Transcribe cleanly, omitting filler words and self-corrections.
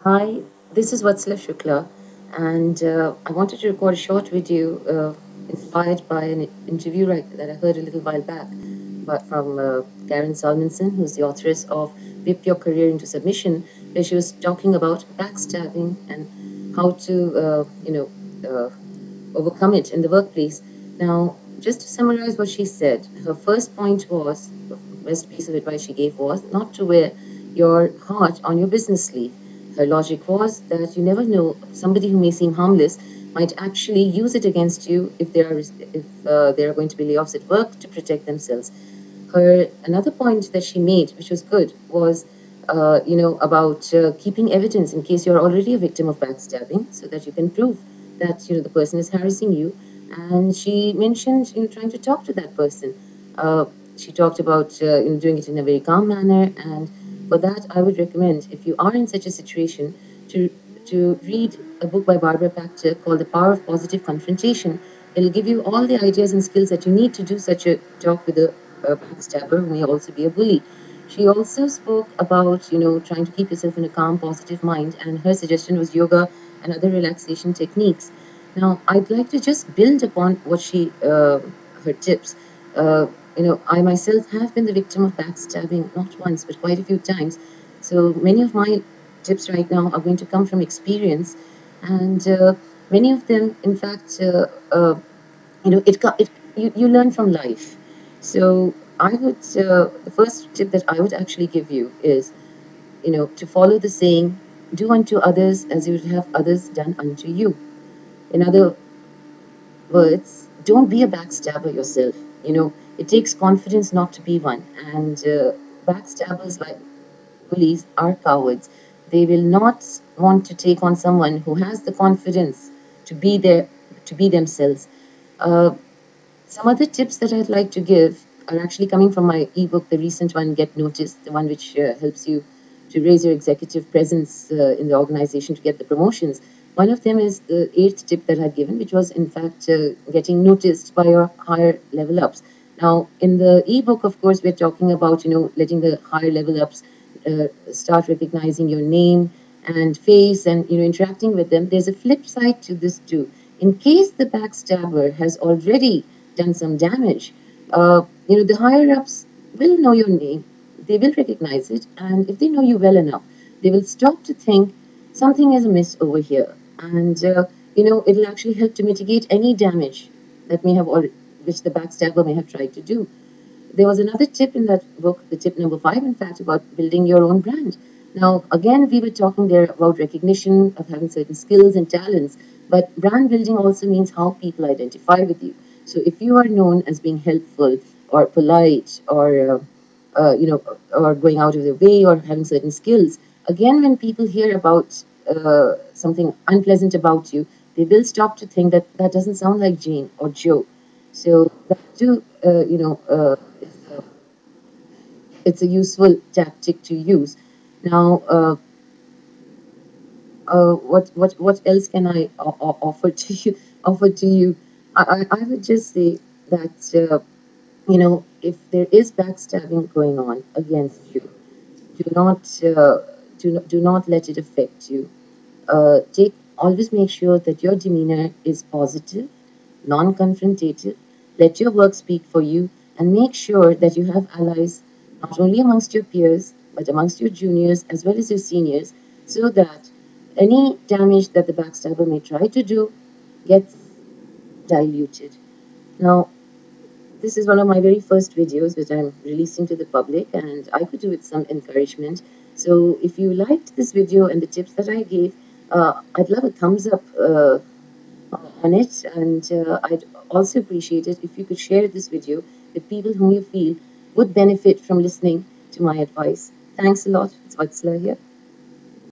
Hi, this is Vatsala Shukla, and I wanted to record a short video inspired by an interview that I heard a little while back, but from Karen Salmansohn, who's the authoress of Whip Your Career into Submission, where she was talking about backstabbing and how to, overcome it in the workplace. Now, just to summarize what she said, her first point was, the best piece of advice she gave was not to wear your heart on your business sleeve. Her logic was that you never know, somebody who may seem harmless might actually use it against you if there are going to be layoffs at work to protect themselves. Her another point that she made, which was good, was about keeping evidence in case you're already a victim of backstabbing, so that you can prove that the person is harassing you. And she mentioned trying to talk to that person. She talked about doing it in a very calm manner, and for that I would recommend, if you are in such a situation, to read a book by Barbara Pachter called The Power of Positive Confrontation. It'll give you all the ideas and skills that you need to do such a talk with a backstabber who may also be a bully. She also spoke about, trying to keep yourself in a calm, positive mind, and her suggestion was yoga and other relaxation techniques. Now, I'd like to just build upon what her tips. I myself have been the victim of backstabbing, not once, but quite a few times. So many of my tips right now are going to come from experience, and many of them, in fact, you learn from life. So the first tip that I would actually give you is, to follow the saying, do unto others as you would have others done unto you. In other words, don't be a backstabber yourself. It takes confidence not to be one. And backstabbers, like bullies, are cowards. They will not want to take on someone who has the confidence to be there, to be themselves. Uh, some other tips that I'd like to give are actually coming from my ebook, the recent one, Get Noticed, the one which helps you to raise your executive presence in the organization to get the promotions. One of them is the eighth tip that I'd given, which was, in fact, getting noticed by your higher level ups. Now, in the ebook, of course, we're talking about, letting the higher level ups start recognizing your name and face and, interacting with them. There's a flip side to this, too. In case the backstabber has already done some damage, the higher ups will know your name, they will recognize it, and if they know you well enough, they will stop to think something is amiss over here, and it'll actually help to mitigate any damage that which the backstabber may have tried to do. There was another tip in that book, the tip number 5, in fact, about building your own brand. Now, again, we were talking there about recognition of having certain skills and talents, but brand building also means how people identify with you. So if you are known as being helpful or polite or going out of their way or having certain skills, again, when people hear about something unpleasant about you, they will stop to think that that doesn't sound like Jane or Joe. So that too, it's a useful tactic to use. Now, what else can I offer to you? Offer to you, I would just say that if there is backstabbing going on against you, do not do not let it affect you. Take Always make sure that your demeanor is positive, non-confrontative. Let your work speak for you, and make sure that you have allies not only amongst your peers but amongst your juniors as well as your seniors, so that any damage that the backstabber may try to do gets diluted. Now, this is one of my very first videos which I'm releasing to the public, and I could do with some encouragement. So if you liked this video and the tips that I gave, I'd love a thumbs up on it, and I'd also appreciate it if you could share this video with people whom you feel would benefit from listening to my advice. Thanks a lot. It's Vatsala here.